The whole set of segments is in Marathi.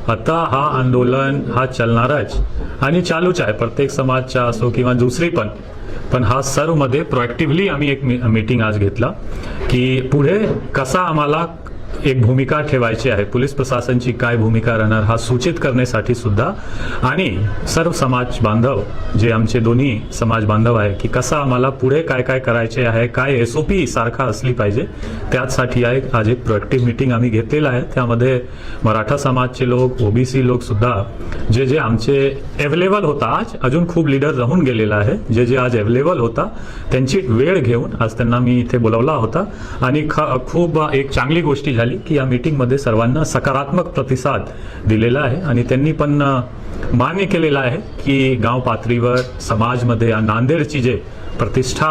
आता हा आंदोलन हा चालणारच आणि चालूच आहे, प्रत्येक समाजचा असो किंवा दुसरी पण हा सर्व मध्ये प्रोएक्टिव्हली आम्ही एक मीटिंग आज घेतला की पुढे कसा आम्हाला एक भूमिका ठेवायची आहे, पोलीस प्रशासनची काय भूमिका राहणार हा सूचित करण्यासाठी सुद्धा आणि सर्व समाज बांधव जे आमचे दोन्ही समाज बांधव आहे की कसा आम्हाला पुढे काय काय करायचे आहे, काय एसओपी सारखा असली पाहिजे, त्यासाठी आज एक प्रोएक्टिव्ह मीटिंग आम्ही घेतलेला आहे. त्यामध्ये मराठा समाजचे लोक, ओबीसी लोक सुद्धा जे आमचे अवेलेबल होता, आज अजून खूप लीडर राहून गेलेला आहे, जे आज अवेलेबल होता त्यांची वेळ घेऊन आज त्यांना मी इथे बोलवला होता आणि खूप एक चांगली गोष्टी झाली की या मीटिंग मध्ये सर्वांना सकारात्मक प्रतिसाद दिलेला आहे आणि त्यांनी पण मान्य केलेला आहे की गाव पातळीवर समाजमध्ये नांदेडची जे प्रतिष्ठा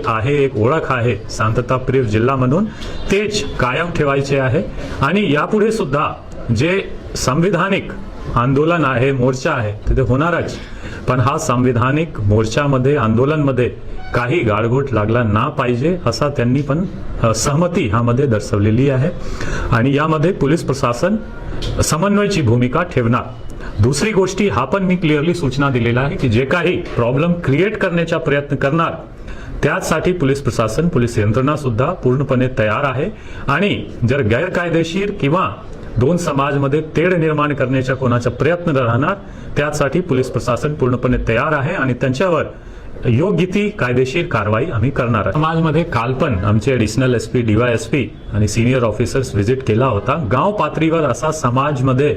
आहे, एक ओळख आहे शांतताप्रिय जिल्हा म्हणून, तेच कायम ठेवायचे आहे आणि यापुढे सुद्धा जे संविधानिक आंदोलन आहे, मोर्चा आहे ते होणारच, पण हा संविधानिक मोर्चामध्ये आंदोलनमध्ये काही गाळगोट लागला ना पाहिजे असा त्यांनी पण सहमती ह्यामध्ये दर्शवलेली आहे आणि यामध्ये पोलीस प्रशासन समन्वयाची भूमिका ठेवणार. दुसरी गोष्टी हा पण मी क्लिअरली सूचना दिलेला आहे की जे काही प्रॉब्लेम क्रिएट करण्याचा प्रयत्न करणार त्यासाठी पोलीस प्रशासन, पोलीस यंत्रणा सुद्धा पूर्णपणे तयार आहे आणि जर गैरकायदेशीर किंवा दोन समाजमध्ये तेढ निर्माण करण्याचा कोणाचा प्रयत्न राहणार त्यासाठी पोलीस प्रशासन पूर्णपणे तयार आहे आणि त्यांच्यावर योग्य ती कायदेशीर कारवाई आम्ही करणार आहे. समाजमध्ये काल पण आमचे ॲडिशनल एसपी, डीवायएसपी आणि सिनियर ऑफिसर्स व्हिजिट केला होता. गाव पातळीवर असा समाजमध्ये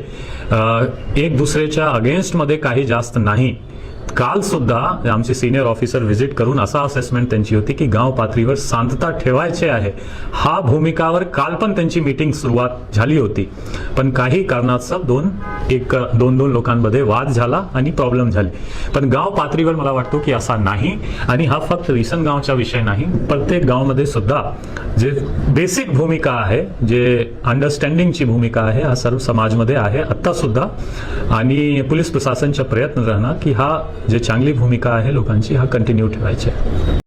एक दुसऱ्याच्या अगेन्स्ट मध्ये काही जास्त नाही. काल सुद्धा आमचे सिनियर ऑफिसर व्हिजिट करून असा असेसमेंट त्यांची होती की गाव पातळीवर शांतता ठेवायची आहे, हा भूमिकावर काल पण त्यांची मीटिंग सुरुवात झाली होती, पण काही कारणास्तव दोन लोकांमध्ये वाद झाला आणि प्रॉब्लेम झाले. पण गाव पातळीवर मला वाटतो की असा नाही आणि हा फक्त रिसन गावचा विषय नाही, प्रत्येक गावामध्ये सुद्धा जे बेसिक भूमिका आहे, जे अंडरस्टँडिंगची भूमिका आहे, हा सर्व समाजमध्ये आहे आता सुद्धा आणि पोलीस प्रशासनचा प्रयत्न राहणार की हा जे चांगली भूमिका आहे लोकांची हा कंटिन्यू ठेवायची आहे.